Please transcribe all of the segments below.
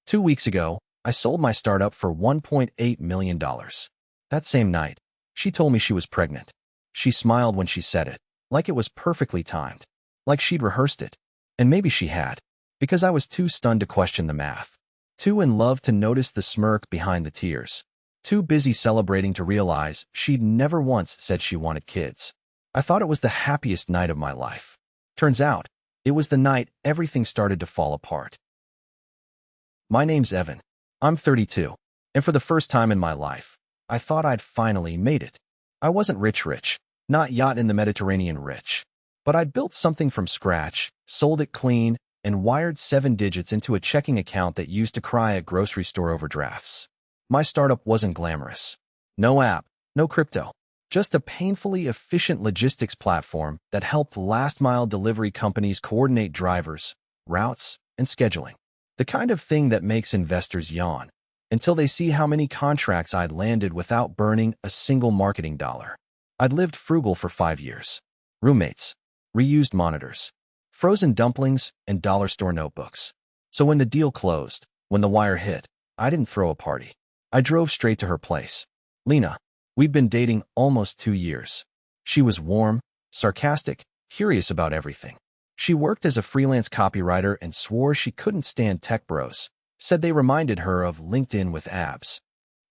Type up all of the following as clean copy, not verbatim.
2 weeks ago, I sold my startup for $1.8 million. That same night, she told me she was pregnant. She smiled when she said it, like it was perfectly timed, like she'd rehearsed it. And maybe she had, because I was too stunned to question the math, too in love to notice the smirk behind the tears, too busy celebrating to realize she'd never once said she wanted kids. I thought it was the happiest night of my life. Turns out, it was the night everything started to fall apart. My name's Evan. I'm 32, and for the first time in my life, I thought I'd finally made it. I wasn't rich, not yacht in the Mediterranean rich, but I'd built something from scratch, sold it clean, and wired 7 digits into a checking account that used to cry at grocery store overdrafts. My startup wasn't glamorous. No app, no crypto, just a painfully efficient logistics platform that helped last-mile delivery companies coordinate drivers, routes, and scheduling. The kind of thing that makes investors yawn until they see how many contracts I'd landed without burning a single marketing dollar. I'd lived frugal for 5 years. Roommates, reused monitors, frozen dumplings, and dollar store notebooks. So when the deal closed, when the wire hit, I didn't throw a party. I drove straight to her place. Lena, we'd been dating almost 2 years. She was warm, sarcastic, curious about everything. She worked as a freelance copywriter and swore she couldn't stand tech bros, said they reminded her of LinkedIn with abs.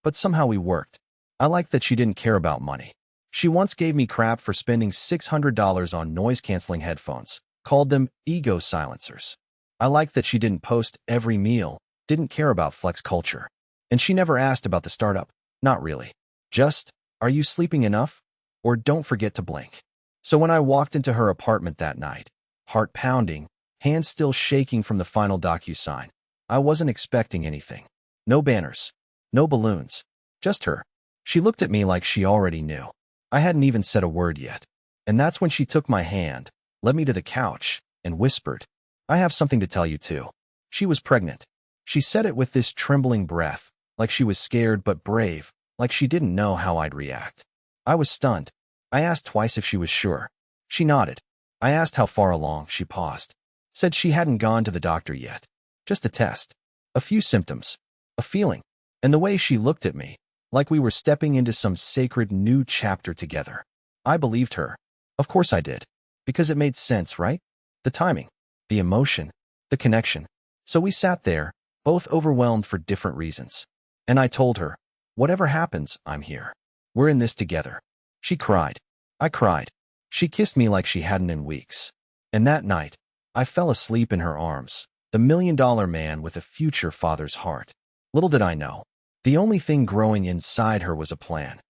But somehow we worked. I liked that she didn't care about money. She once gave me crap for spending $600 on noise-canceling headphones, called them ego silencers. I liked that she didn't post every meal, didn't care about flex culture. And she never asked about the startup. Not really. Just, are you sleeping enough? Or don't forget to blink. So when I walked into her apartment that night, heart pounding, hands still shaking from the final DocuSign, I wasn't expecting anything. No banners, no balloons, just her. She looked at me like she already knew. I hadn't even said a word yet. And that's when she took my hand, led me to the couch, and whispered, I have something to tell you too. She was pregnant. She said it with this trembling breath, like she was scared but brave, like she didn't know how I'd react. I was stunned. I asked twice if she was sure. She nodded. I asked how far along. She paused. Said she hadn't gone to the doctor yet. Just a test. A few symptoms. A feeling. And the way she looked at me, like we were stepping into some sacred new chapter together. I believed her. Of course I did. Because it made sense, right? The timing. The emotion. The connection. So we sat there, both overwhelmed for different reasons. And I told her, whatever happens, I'm here. We're in this together. She cried. I cried. She kissed me like she hadn't in weeks. And that night, I fell asleep in her arms, the million-dollar man with a future father's heart. Little did I know, the only thing growing inside her was a plan.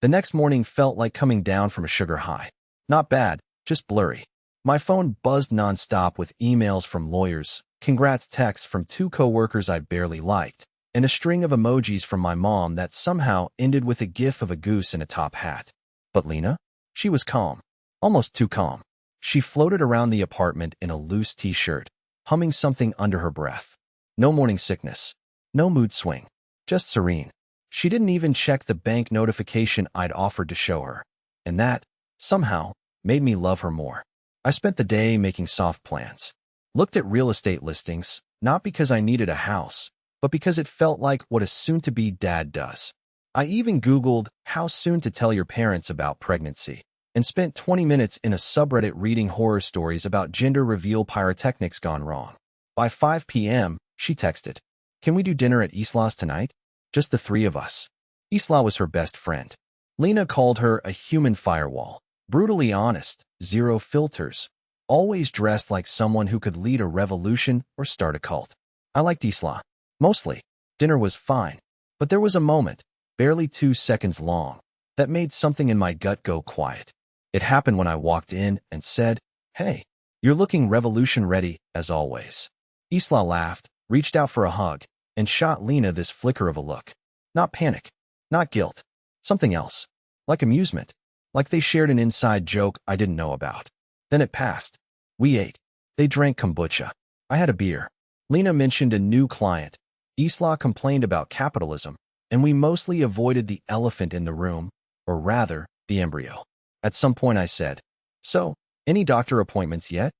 The next morning felt like coming down from a sugar high. Not bad, just blurry. My phone buzzed nonstop with emails from lawyers, congrats texts from 2 coworkers I barely liked, and a string of emojis from my mom that somehow ended with a gif of a goose in a top hat. But Lena? She was calm. Almost too calm. She floated around the apartment in a loose t-shirt, humming something under her breath. No morning sickness. No mood swing. Just serene. She didn't even check the bank notification I'd offered to show her. And that, somehow, made me love her more. I spent the day making soft plans. Looked at real estate listings, not because I needed a house, but because it felt like what a soon-to-be dad does. I even Googled how soon to tell your parents about pregnancy, and spent 20 minutes in a subreddit reading horror stories about gender reveal pyrotechnics gone wrong. By 5 p.m., she texted, Can we do dinner at Isla's tonight? Just the 3 of us. Isla was her best friend. Lena called her a human firewall. Brutally honest, zero filters, always dressed like someone who could lead a revolution or start a cult. I liked Isla. Mostly. Dinner was fine. But there was a moment, barely 2 seconds long, that made something in my gut go quiet. It happened when I walked in and said, Hey, you're looking revolution ready, as always. Isla laughed, reached out for a hug, and shot Lena this flicker of a look. Not panic. Not guilt. Something else. Like amusement. Like they shared an inside joke I didn't know about. Then it passed. We ate. They drank kombucha. I had a beer. Lena mentioned a new client. Isla complained about capitalism, and we mostly avoided the elephant in the room, or rather, the embryo. At some point I said, So, any doctor appointments yet?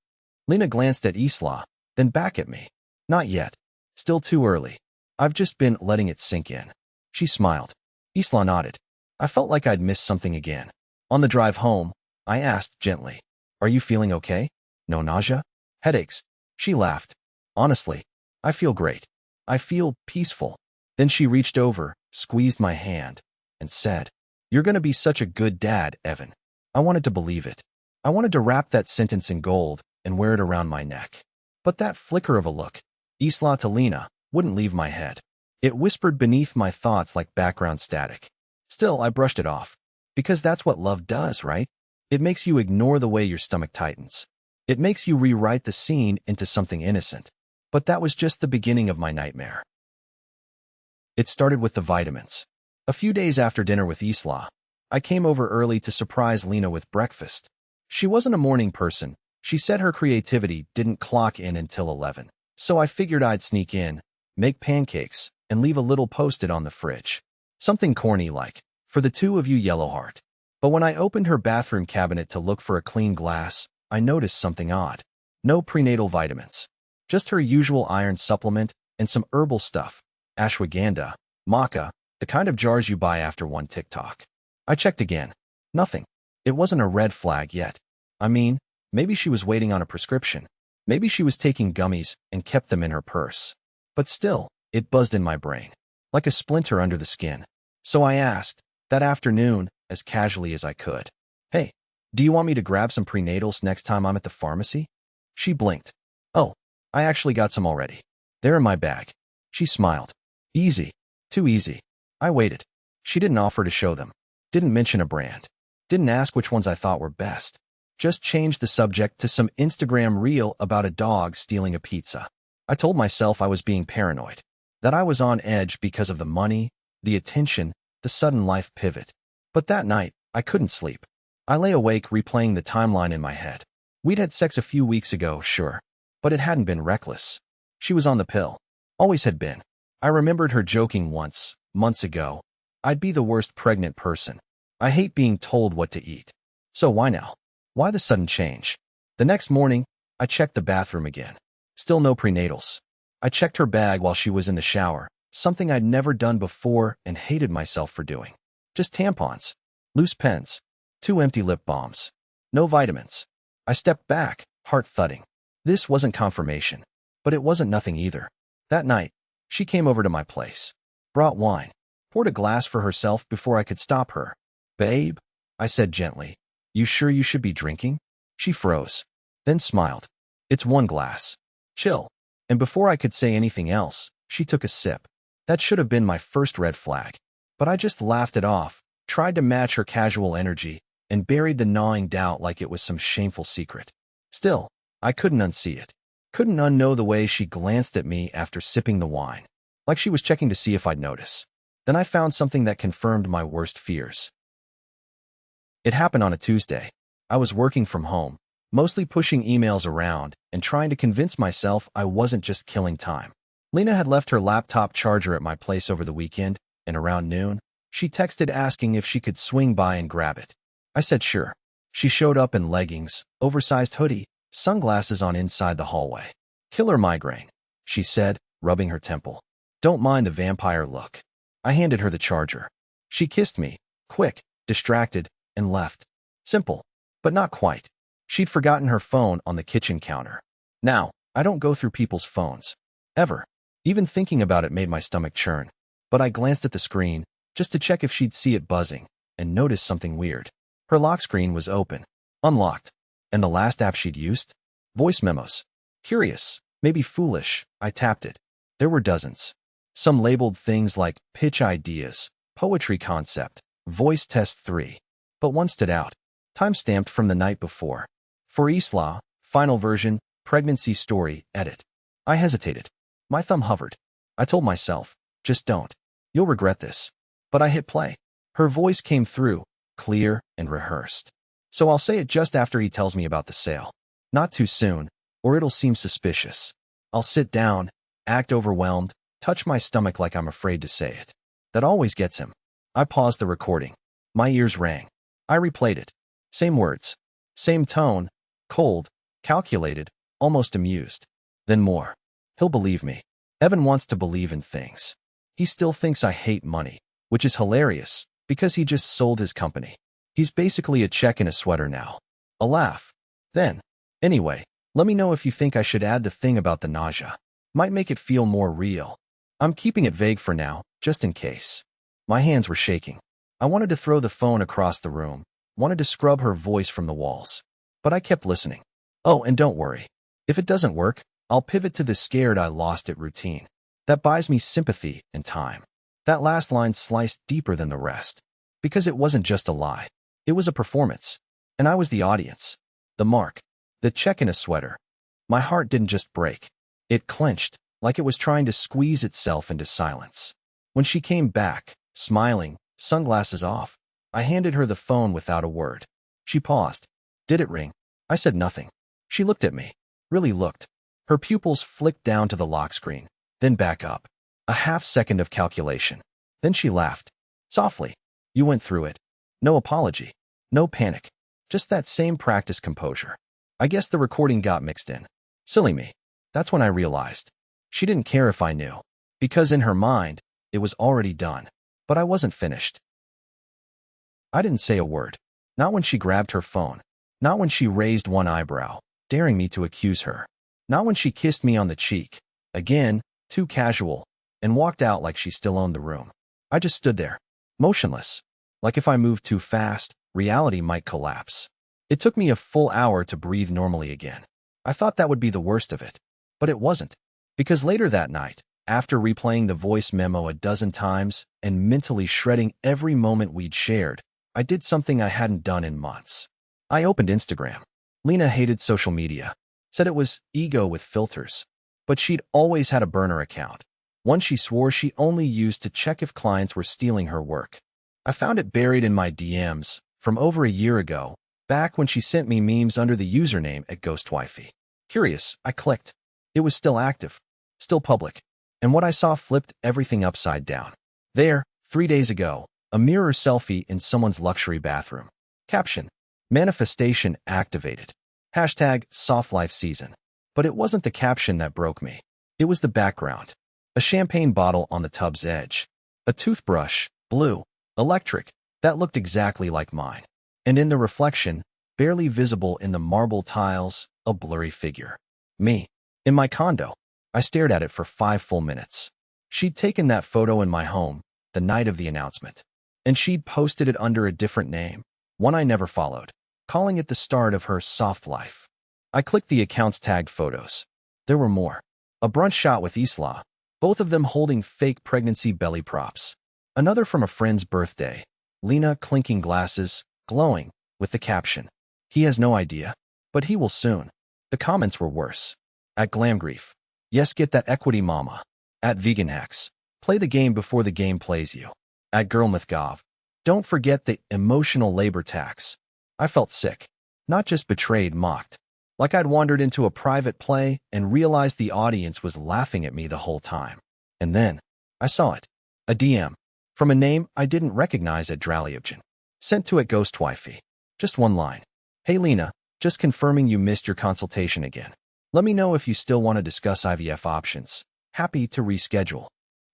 Lena glanced at Isla, then back at me. Not yet. Still too early. I've just been letting it sink in. She smiled. Isla nodded. I felt like I'd missed something again. On the drive home, I asked gently, "Are you feeling okay? No nausea? Headaches?" She laughed. "Honestly, I feel great. I feel peaceful." Then she reached over, squeezed my hand, and said, "You're going to be such a good dad, Evan." I wanted to believe it. I wanted to wrap that sentence in gold and wear it around my neck. But that flicker of a look, Isla to Lena, wouldn't leave my head. It whispered beneath my thoughts like background static. Still, I brushed it off. Because that's what love does, right? It makes you ignore the way your stomach tightens. It makes you rewrite the scene into something innocent. But that was just the beginning of my nightmare. It started with the vitamins. A few days after dinner with Isla, I came over early to surprise Lena with breakfast. She wasn't a morning person. She said her creativity didn't clock in until 11. So I figured I'd sneak in, make pancakes, and leave a little post-it on the fridge. Something corny like, "For the two of you, yellow heart." But when I opened her bathroom cabinet to look for a clean glass, I noticed something odd. No prenatal vitamins. Just her usual iron supplement and some herbal stuff. Ashwagandha, maca, the kind of jars you buy after one TikTok. I checked again. Nothing. It wasn't a red flag yet. I mean, maybe she was waiting on a prescription. Maybe she was taking gummies and kept them in her purse. But still, it buzzed in my brain, like a splinter under the skin. So I asked, that afternoon, as casually as I could, "Hey, do you want me to grab some prenatals next time I'm at the pharmacy?" She blinked. "Oh, I actually got some already. They're in my bag." She smiled. Easy. Too easy. I waited. She didn't offer to show them. Didn't mention a brand. Didn't ask which ones I thought were best. Just changed the subject to some Instagram reel about a dog stealing a pizza. I told myself I was being paranoid, that I was on edge because of the money, the attention, the sudden life pivot. But that night, I couldn't sleep. I lay awake replaying the timeline in my head. We'd had sex a few weeks ago, sure, but it hadn't been reckless. She was on the pill. Always had been. I remembered her joking once, months ago, "I'd be the worst pregnant person. I hate being told what to eat." So why now? Why the sudden change? The next morning, I checked the bathroom again. Still no prenatals. I checked her bag while she was in the shower, something I'd never done before and hated myself for doing. Just tampons, loose pens, 2 empty lip balms. No vitamins. I stepped back, heart thudding. This wasn't confirmation, but it wasn't nothing either. That night, she came over to my place. Brought wine. Poured a glass for herself before I could stop her. "Babe," I said gently, "you sure you should be drinking?" She froze, then smiled. "It's one glass. Chill." And before I could say anything else, she took a sip. That should have been my first red flag. But I just laughed it off, tried to match her casual energy, and buried the gnawing doubt like it was some shameful secret. Still, I couldn't unsee it. Couldn't unknow the way she glanced at me after sipping the wine, like she was checking to see if I'd notice. Then I found something that confirmed my worst fears. It happened on a Tuesday. I was working from home, mostly pushing emails around and trying to convince myself I wasn't just killing time. Lena had left her laptop charger at my place over the weekend, and around noon, she texted asking if she could swing by and grab it. I said sure. She showed up in leggings, oversized hoodie, sunglasses on inside the hallway. "Killer migraine," she said, rubbing her temple. "Don't mind the vampire look." I handed her the charger. She kissed me, quick, distracted, and left. Simple, but not quite. She'd forgotten her phone on the kitchen counter. Now, I don't go through people's phones. Ever. Even thinking about it made my stomach churn. But I glanced at the screen, just to check if she'd see it buzzing, and noticed something weird. Her lock screen was open, unlocked. And the last app she'd used? Voice memos. Curious, maybe foolish, I tapped it. There were dozens. Some labeled things like pitch ideas, poetry concept, voice test 3. But one stood out, time-stamped from the night before. For Isla, final version, pregnancy story, edit. I hesitated. My thumb hovered. I told myself, just don't. You'll regret this. But I hit play. Her voice came through, clear and rehearsed. So I'll say it just after he tells me about the sale. Not too soon, or it'll seem suspicious. I'll sit down, act overwhelmed, touch my stomach like I'm afraid to say it. That always gets him. I paused the recording. My ears rang. I replayed it. Same words. Same tone. Cold. Calculated. Almost amused. Then more. He'll believe me. Evan wants to believe in things. He still thinks I hate money, which is hilarious, because he just sold his company. He's basically a check in a sweater now. A laugh. Then, anyway, let me know if you think I should add the thing about the nausea. Might make it feel more real. I'm keeping it vague for now, just in case. My hands were shaking. I wanted to throw the phone across the room, wanted to scrub her voice from the walls. But I kept listening. Oh, and don't worry. If it doesn't work, I'll pivot to the scared I lost it routine. That buys me sympathy and time. That last line sliced deeper than the rest. Because it wasn't just a lie. It was a performance. And I was the audience. The mark. The check in a sweater. My heart didn't just break. It clenched, like it was trying to squeeze itself into silence. When she came back, smiling, sunglasses off, I handed her the phone without a word. She paused. Did it ring? I said nothing. She looked at me. Really looked. Her pupils flicked down to the lock screen, then back up. A half-second of calculation. Then she laughed. Softly. You went through it. No apology. No panic. Just that same practice composure. I guess the recording got mixed in. Silly me. That's when I realized. She didn't care if I knew. Because in her mind, it was already done. But I wasn't finished. I didn't say a word. Not when she grabbed her phone. Not when she raised one eyebrow, daring me to accuse her. Not when she kissed me on the cheek. Again, too casual, and walked out like she still owned the room. I just stood there, motionless. Like if I moved too fast, reality might collapse. It took me a full hour to breathe normally again. I thought that would be the worst of it. But it wasn't. Because later that night, after replaying the voice memo a dozen times and mentally shredding every moment we'd shared, I did something I hadn't done in months. I opened Instagram. Lena hated social media. Said it was ego with filters. But she'd always had a burner account. One she swore she only used to check if clients were stealing her work. I found it buried in my DMs from over a year ago, back when she sent me memes under the username @ghostwifey. Curious, I clicked. It was still active, still public, and what I saw flipped everything upside down. There, 3 days ago, a mirror selfie in someone's luxury bathroom. Caption: Manifestation activated. #SoftLifeSeason. But it wasn't the caption that broke me. It was the background. A champagne bottle on the tub's edge. A toothbrush, blue, electric, that looked exactly like mine. And in the reflection, barely visible in the marble tiles, a blurry figure. Me. In my condo. I stared at it for 5 full minutes. She'd taken that photo in my home, the night of the announcement. And she'd posted it under a different name, one I never followed, calling it the start of her soft life. I clicked the account's tagged photos. There were more. A brunch shot with Isla, both of them holding fake pregnancy belly props. Another from a friend's birthday. Lena clinking glasses, glowing, with the caption: He has no idea, but he will soon. The comments were worse. @GlamGrief. Yes, get that equity mama. @VeganHacks. Play the game before the game plays you. @GirlMythGov. Don't forget the emotional labor tax. I felt sick. Not just betrayed, mocked. Like I'd wandered into a private play and realized the audience was laughing at me the whole time. And then, I saw it. A DM. From a name I didn't recognize @Draliobgen. Sent to @Ghostwifey. Just one line. Hey Lena, just confirming you missed your consultation again. Let me know if you still want to discuss IVF options. Happy to reschedule.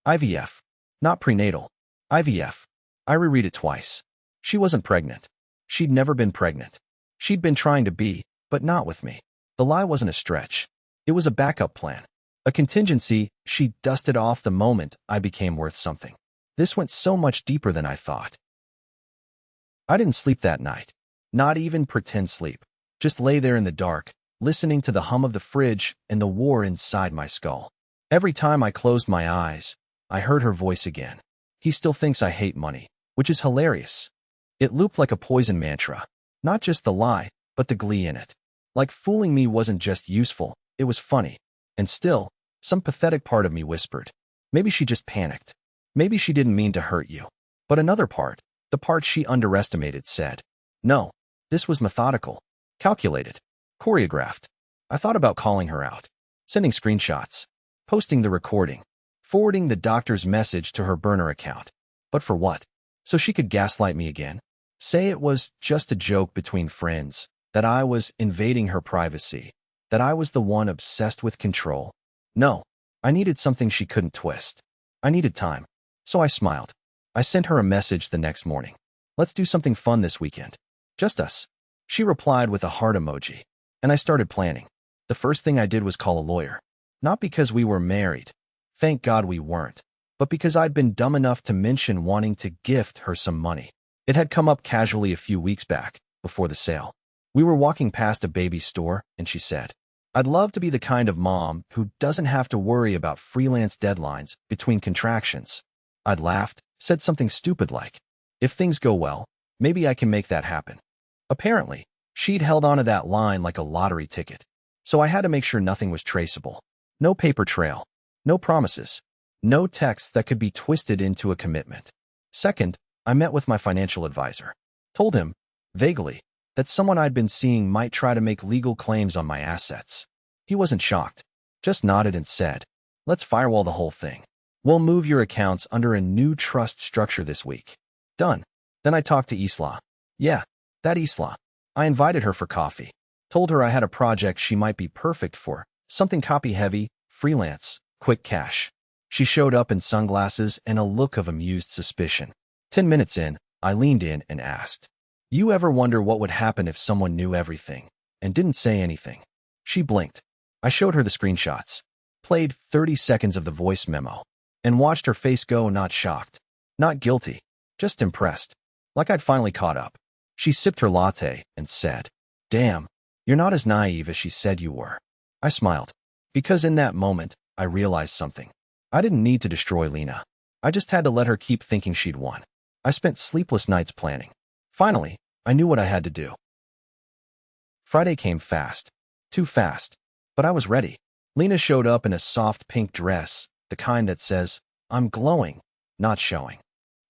IVF. Not prenatal. IVF. I reread it twice. She wasn't pregnant. She'd never been pregnant. She'd been trying to be, but not with me. The lie wasn't a stretch. It was a backup plan. A contingency she dusted off the moment I became worth something. This went so much deeper than I thought. I didn't sleep that night. Not even pretend sleep. Just lay there in the dark, listening to the hum of the fridge and the war inside my skull. Every time I closed my eyes, I heard her voice again. He still thinks I hate money, which is hilarious. It looped like a poison mantra. Not just the lie, but the glee in it. Like fooling me wasn't just useful, it was funny. And still, some pathetic part of me whispered, maybe she just panicked. Maybe she didn't mean to hurt you. But another part, the part she underestimated, said, no, this was methodical, calculated, choreographed. I thought about calling her out, sending screenshots, posting the recording, forwarding the doctor's message to her burner account. But for what? So she could gaslight me again? Say it was just a joke between friends, that I was invading her privacy, that I was the one obsessed with control. No, I needed something she couldn't twist. I needed time. So I smiled. I sent her a message the next morning. Let's do something fun this weekend. Just us. She replied with a heart emoji. And I started planning. The first thing I did was call a lawyer. Not because we were married. Thank God we weren't. But because I'd been dumb enough to mention wanting to gift her some money. It had come up casually a few weeks back, before the sale. We were walking past a baby store, and she said, I'd love to be the kind of mom who doesn't have to worry about freelance deadlines between contractions. I'd laughed, said something stupid like, if things go well, maybe I can make that happen. Apparently, she'd held onto that line like a lottery ticket. So I had to make sure nothing was traceable. No paper trail. No promises. No text that could be twisted into a commitment. Second, I met with my financial advisor. Told him, vaguely, that someone I'd been seeing might try to make legal claims on my assets. He wasn't shocked, just nodded and said, let's firewall the whole thing. We'll move your accounts under a new trust structure this week. Done. Then I talked to Isla. Yeah, that Isla. I invited her for coffee. Told her I had a project she might be perfect for, something copy-heavy, freelance, quick cash. She showed up in sunglasses and a look of amused suspicion. 10 minutes in, I leaned in and asked, you ever wonder what would happen if someone knew everything and didn't say anything? She blinked. I showed her the screenshots, played 30 seconds of the voice memo, and watched her face go, not shocked, not guilty, just impressed, like I'd finally caught up. She sipped her latte and said, damn, you're not as naive as she said you were. I smiled, because in that moment, I realized something. I didn't need to destroy Lena. I just had to let her keep thinking she'd won. I spent sleepless nights planning. Finally, I knew what I had to do. Friday came fast. Too fast. But I was ready. Lena showed up in a soft pink dress, the kind that says, I'm glowing, not showing.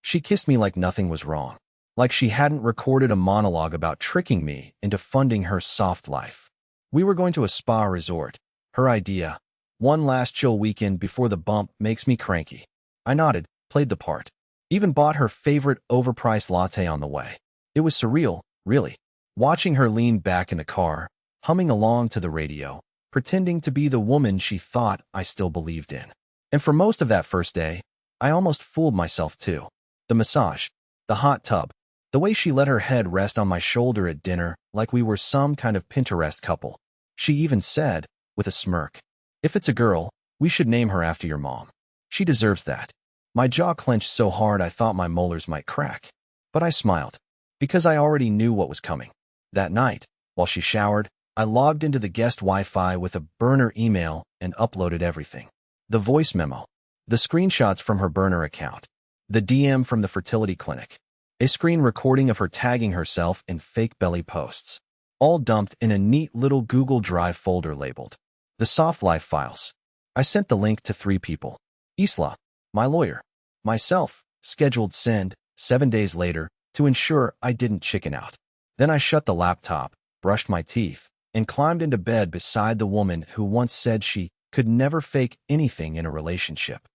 She kissed me like nothing was wrong. Like she hadn't recorded a monologue about tricking me into funding her soft life. We were going to a spa resort. Her idea. One last chill weekend before the bump makes me cranky. I nodded, played the part. Even bought her favorite overpriced latte on the way. It was surreal, really. Watching her lean back in the car, humming along to the radio, pretending to be the woman she thought I still believed in. And for most of that first day, I almost fooled myself too. The massage, the hot tub, the way she let her head rest on my shoulder at dinner like we were some kind of Pinterest couple. She even said, with a smirk, if it's a girl, we should name her after your mom. She deserves that. My jaw clenched so hard I thought my molars might crack. But I smiled, because I already knew what was coming. That night, while she showered, I logged into the guest Wi-Fi with a burner email and uploaded everything. The voice memo, the screenshots from her burner account, the DM from the fertility clinic, a screen recording of her tagging herself in fake belly posts, all dumped in a neat little Google Drive folder labeled the Soft Life files. I sent the link to 3 people. Isla, my lawyer, myself, scheduled send 7 days later to ensure I didn't chicken out. Then I shut the laptop, brushed my teeth, and climbed into bed beside the woman who once said she could never fake anything in a relationship.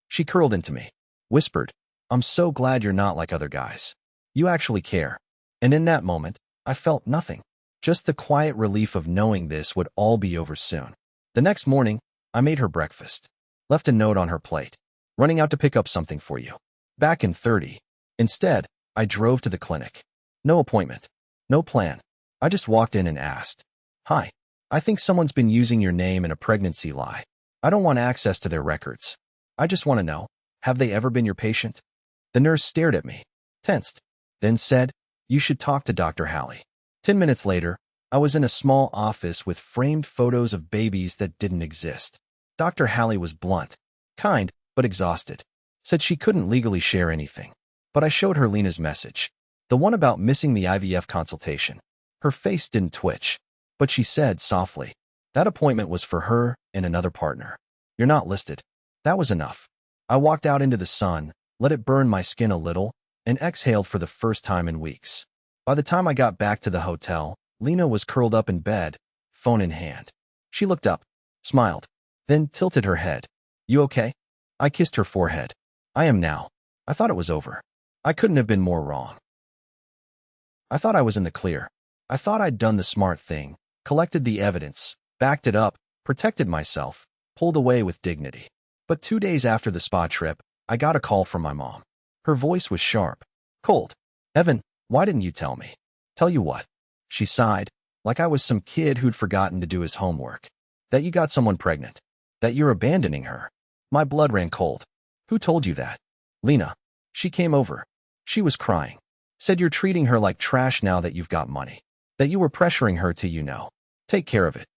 She curled into me, whispered, I'm so glad you're not like other guys. You actually care. And in that moment, I felt nothing. Just the quiet relief of knowing this would all be over soon. The next morning, I made her breakfast. Left a note on her plate. Running out to pick up something for you. Back in 30. Instead, I drove to the clinic. No appointment. No plan. I just walked in and asked, hi, I think someone's been using your name in a pregnancy lie. I don't want access to their records. I just want to know, have they ever been your patient? The nurse stared at me, tensed, then said, you should talk to Dr. Hallie. 10 minutes later, I was in a small office with framed photos of babies that didn't exist. Dr. Hallie was blunt, kind, but exhausted. Said she couldn't legally share anything. But I showed her Lena's message, the one about missing the IVF consultation. Her face didn't twitch, but she said softly, that appointment was for her and another partner. You're not listed. That was enough. I walked out into the sun, let it burn my skin a little, and exhaled for the first time in weeks. By the time I got back to the hotel, Lena was curled up in bed, phone in hand. She looked up, smiled, then tilted her head. You okay? I kissed her forehead. I am now. I thought it was over. I couldn't have been more wrong. I thought I was in the clear. I thought I'd done the smart thing, collected the evidence, backed it up, protected myself, pulled away with dignity. But 2 days after the spa trip, I got a call from my mom. Her voice was sharp, cold. "Evan, why didn't you tell me?" "Tell you what?" She sighed, like I was some kid who'd forgotten to do his homework. "That you got someone pregnant. That you're abandoning her." My blood ran cold. "Who told you that?" "Lena. She came over. She was crying. Said you're treating her like trash now that you've got money. That you were pressuring her to, take care of it."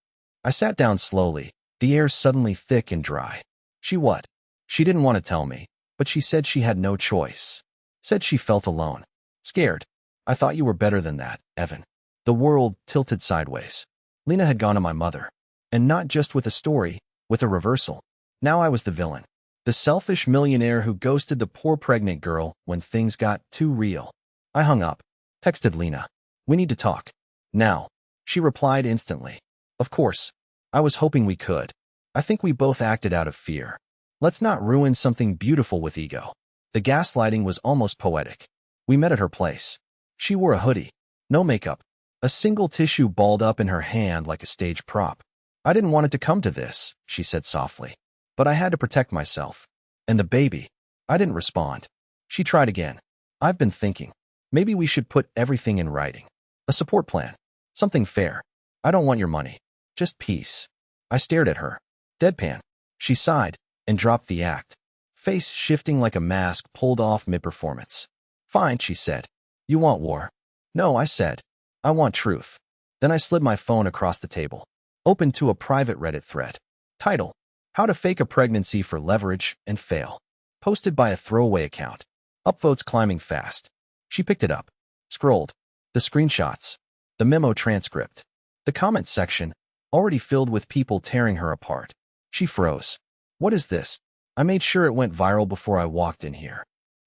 I sat down slowly, the air suddenly thick and dry. "She what?" "She didn't want to tell me, but she said she had no choice. Said she felt alone. Scared. I thought you were better than that, Evan." The world tilted sideways. Lena had gone to my mother. And not just with a story, with a reversal. Now I was the villain. The selfish millionaire who ghosted the poor pregnant girl when things got too real. I hung up, texted Lena. "We need to talk. Now." She replied instantly. "Of course. I was hoping we could. I think we both acted out of fear. Let's not ruin something beautiful with ego." The gaslighting was almost poetic. We met at her place. She wore a hoodie. No makeup. A single tissue balled up in her hand like a stage prop. "I didn't want it to come to this," she said softly. "But I had to protect myself. And the baby." I didn't respond. She tried again. "I've been thinking. Maybe we should put everything in writing. A support plan. Something fair. I don't want your money. Just peace." I stared at her. Deadpan. She sighed and dropped the act. Face shifting like a mask pulled off mid-performance. "Fine," she said. "You want war?" "No," I said. "I want truth." Then I slid my phone across the table. Opened to a private Reddit thread. Title: How to Fake a Pregnancy for Leverage and Fail. Posted by a throwaway account. Upvotes climbing fast. She picked it up. Scrolled. The screenshots. The memo transcript. The comment section, already filled with people tearing her apart. She froze. "What is this?" I made sure it went viral before I walked in here.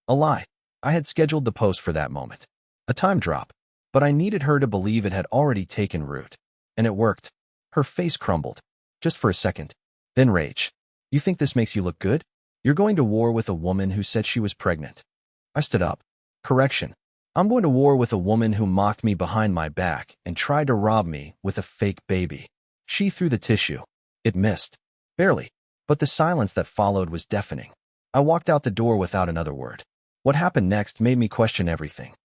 A lie. I had scheduled the post for that moment. A time drop. But I needed her to believe it had already taken root. And it worked. Her face crumbled. Just for a second. Then rage. "You think this makes you look good? You're going to war with a woman who said she was pregnant." I stood up. "Correction. I'm going to war with a woman who mocked me behind my back and tried to rob me with a fake baby." She threw the tissue. It missed. Barely. But the silence that followed was deafening. I walked out the door without another word. What happened next made me question everything.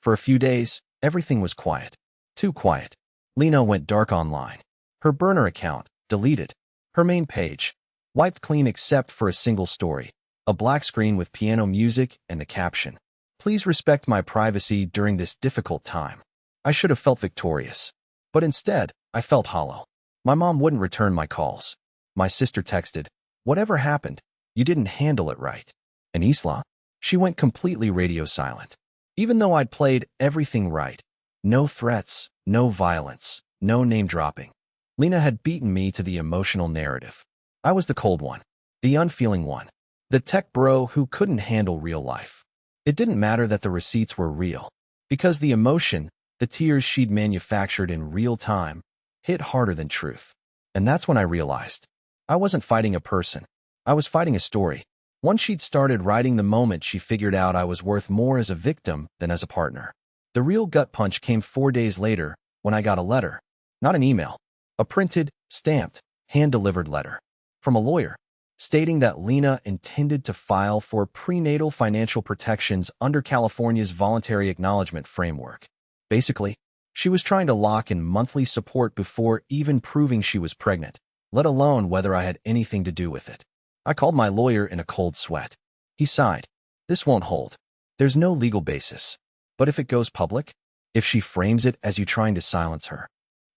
For a few days, everything was quiet. Too quiet. Lena went dark online. Her burner account, deleted. Her main page, wiped clean except for a single story. A black screen with piano music and the caption, "Please respect my privacy during this difficult time." I should have felt victorious. But instead, I felt hollow. My mom wouldn't return my calls. My sister texted, "Whatever happened, you didn't handle it right." And Isla? She went completely radio silent. Even though I'd played everything right. No threats, no violence, no name-dropping. Lena had beaten me to the emotional narrative. I was the cold one. The unfeeling one. The tech bro who couldn't handle real life. It didn't matter that the receipts were real. Because the emotion, the tears she'd manufactured in real time, hit harder than truth. And that's when I realized. I wasn't fighting a person. I was fighting a story. One she'd started writing the moment she figured out I was worth more as a victim than as a partner. The real gut punch came 4 days later when I got a letter. Not an email. A printed, stamped, hand-delivered letter. From a lawyer. Stating that Lena intended to file for prenatal financial protections under California's voluntary acknowledgement framework. Basically, she was trying to lock in monthly support before even proving she was pregnant, let alone whether I had anything to do with it. I called my lawyer in a cold sweat. He sighed. "This won't hold. There's no legal basis. But if it goes public? If she frames it as you trying to silence her?"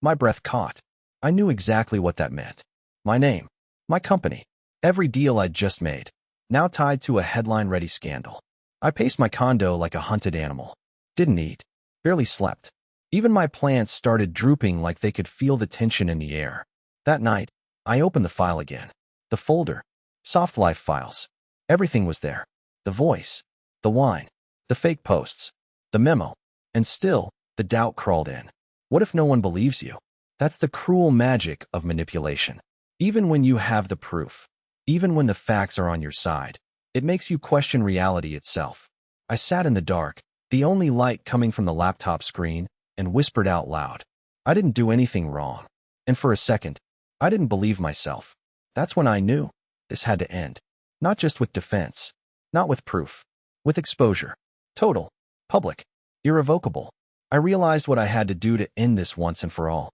My breath caught. I knew exactly what that meant. My name. My company. Every deal I'd just made. Now tied to a headline-ready scandal. I paced my condo like a hunted animal. Didn't eat. Barely slept. Even my plants started drooping like they could feel the tension in the air. That night, I opened the file again. The folder. Soft life files. Everything was there. The voice. The wine. The fake posts. The memo. And still, the doubt crawled in. What if no one believes you? That's the cruel magic of manipulation. Even when you have the proof, even when the facts are on your side, it makes you question reality itself. I sat in the dark, the only light coming from the laptop screen, and whispered out loud. I didn't do anything wrong. And for a second, I didn't believe myself. That's when I knew this had to end. Not just with defense, not with proof, with exposure. Total, public, irrevocable. I realized what I had to do to end this once and for all.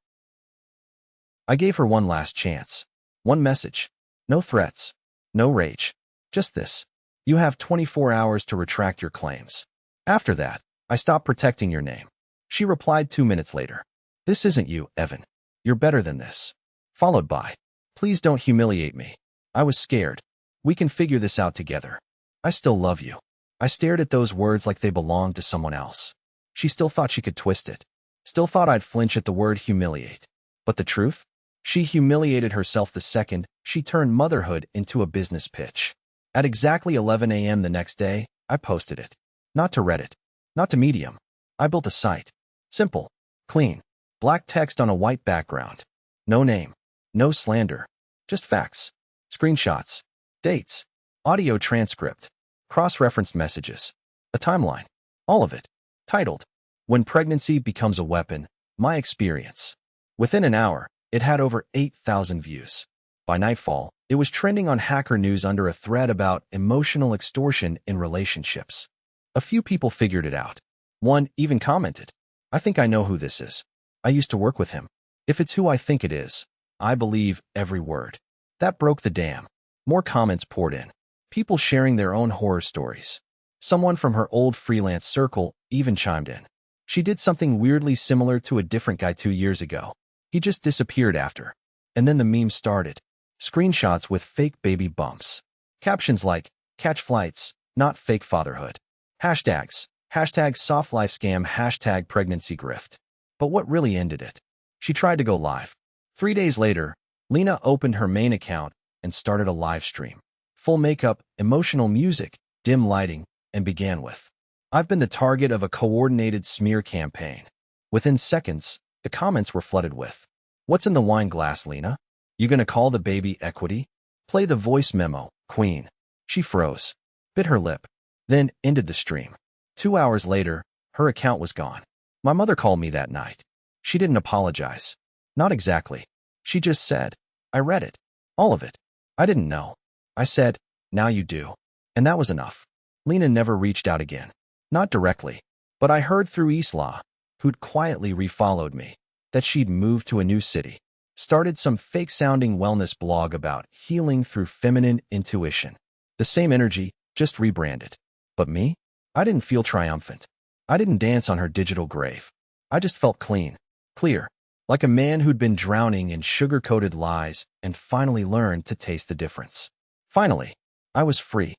I gave her one last chance. One message. No threats. No rage. Just this. You have 24 hours to retract your claims. After that, I stopped protecting your name. She replied 2 minutes later. This isn't you, Evan. You're better than this. Followed by, please don't humiliate me. I was scared. We can figure this out together. I still love you. I stared at those words like they belonged to someone else. She still thought she could twist it. Still thought I'd flinch at the word humiliate. But the truth? She humiliated herself the second she turned motherhood into a business pitch. At exactly 11 a.m. the next day, I posted it. Not to Reddit. Not to Medium. I built a site. Simple. Clean. Black text on a white background. No name. No slander. Just facts. Screenshots. Dates. Audio transcript. Cross-referenced messages. A timeline. All of it. Titled, When Pregnancy Becomes a Weapon, My Experience. Within an hour, it had over 8,000 views. By nightfall, it was trending on Hacker News under a thread about emotional extortion in relationships. A few people figured it out. One even commented, I think I know who this is. I used to work with him. If it's who I think it is, I believe every word. That broke the dam. More comments poured in. People sharing their own horror stories. Someone from her old freelance circle even chimed in. She did something weirdly similar to a different guy 2 years ago. He just disappeared after. And then the memes started. Screenshots with fake baby bumps. Captions like, catch flights, not fake fatherhood. Hashtags, hashtag soft life scam, hashtag pregnancy grift. But what really ended it? She tried to go live. 3 days later, Lena opened her main account and started a live stream. Full makeup, emotional music, dim lighting, and began with, I've been the target of a coordinated smear campaign. Within seconds, the comments were flooded with, what's in the wine glass, Lena? You gonna call the baby equity? Play the voice memo, queen. She froze, bit her lip, then ended the stream. 2 hours later, her account was gone. My mother called me that night. She didn't apologize. Not exactly. She just said, I read it. All of it. I didn't know. I said, now you do. And that was enough. Lena never reached out again. Not directly. But I heard through Isla, who'd quietly refollowed me, that she'd moved to a new city. Started some fake-sounding wellness blog about healing through feminine intuition. The same energy, just rebranded. But me? I didn't feel triumphant. I didn't dance on her digital grave. I just felt clean, clear, like a man who'd been drowning in sugar-coated lies and finally learned to taste the difference. Finally, I was free.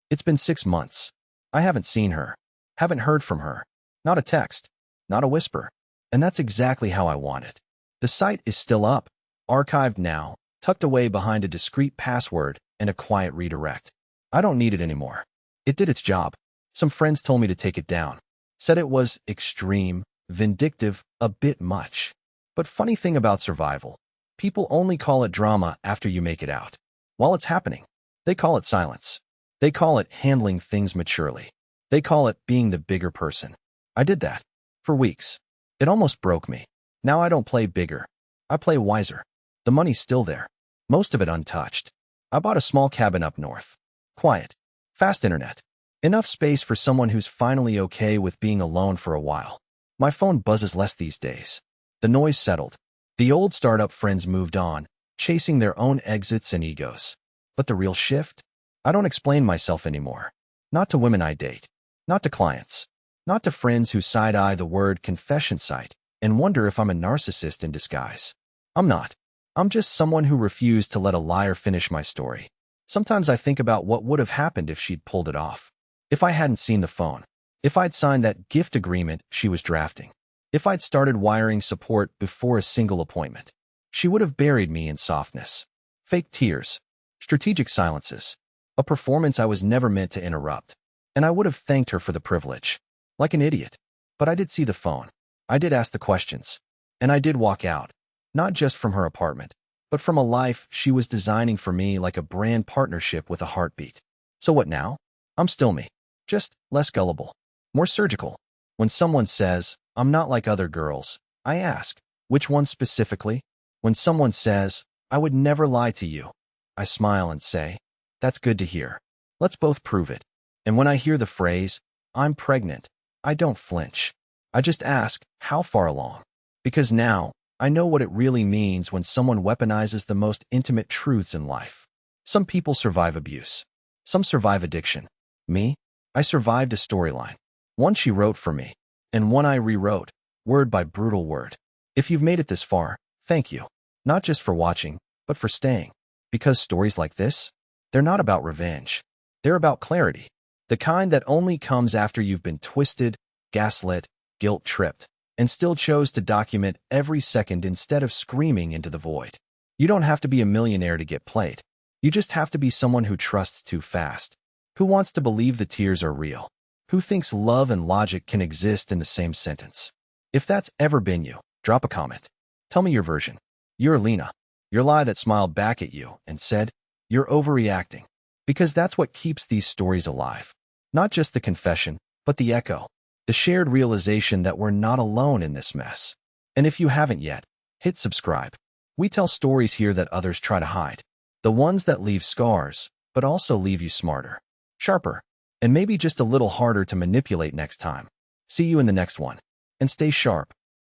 It's been 6 months. I haven't seen her, haven't heard from her. Not a text, not a whisper. And that's exactly how I want it. The site is still up, archived now, tucked away behind a discreet password and a quiet redirect. I don't need it anymore. It did its job. Some friends told me to take it down. Said it was extreme, vindictive, a bit much. But funny thing about survival, people only call it drama after you make it out. While it's happening, they call it silence. They call it handling things maturely. They call it being the bigger person. I did that. For weeks. It almost broke me. Now I don't play bigger. I play wiser. The money's still there. Most of it untouched. I bought a small cabin up north. Quiet. Fast internet. Enough space for someone who's finally okay with being alone for a while. My phone buzzes less these days. The noise settled. The old startup friends moved on, chasing their own exits and egos. But the real shift? I don't explain myself anymore. Not to women I date. Not to clients. Not to friends who side-eye the word confession site and wonder if I'm a narcissist in disguise. I'm not. I'm just someone who refused to let a liar finish my story. Sometimes I think about what would have happened if she'd pulled it off. If I hadn't seen the phone. If I'd signed that gift agreement she was drafting. If I'd started wiring support before a single appointment. She would have buried me in softness. Fake tears. Strategic silences. A performance I was never meant to interrupt. And I would have thanked her for the privilege. Like an idiot. But I did see the phone. I did ask the questions. And I did walk out. Not just from her apartment, but from a life she was designing for me like a brand partnership with a heartbeat. So what now? I'm still me. Just less gullible. More surgical. When someone says, I'm not like other girls, I ask, which one specifically? When someone says, "I would never lie to you," I smile and say, "That's good to hear. Let's both prove it." And when I hear the phrase, "I'm pregnant," I don't flinch. I just ask, how far along? Because now, I know what it really means when someone weaponizes the most intimate truths in life. Some people survive abuse. Some survive addiction. Me? I survived a storyline. One she wrote for me, and one I rewrote, word by brutal word. If you've made it this far, thank you. Not just for watching, but for staying. Because stories like this, they're not about revenge. They're about clarity. The kind that only comes after you've been twisted, gaslit, guilt-tripped, and still chose to document every second instead of screaming into the void. You don't have to be a millionaire to get played. You just have to be someone who trusts too fast, who wants to believe the tears are real, who thinks love and logic can exist in the same sentence. If that's ever been you, drop a comment. Tell me your version. You're Lena. Your lie that smiled back at you and said, "You're overreacting." Because that's what keeps these stories alive. Not just the confession, but the echo. The shared realization that we're not alone in this mess. And if you haven't yet, hit subscribe. We tell stories here that others try to hide. The ones that leave scars, but also leave you smarter, sharper, and maybe just a little harder to manipulate next time. See you in the next one. And stay sharp.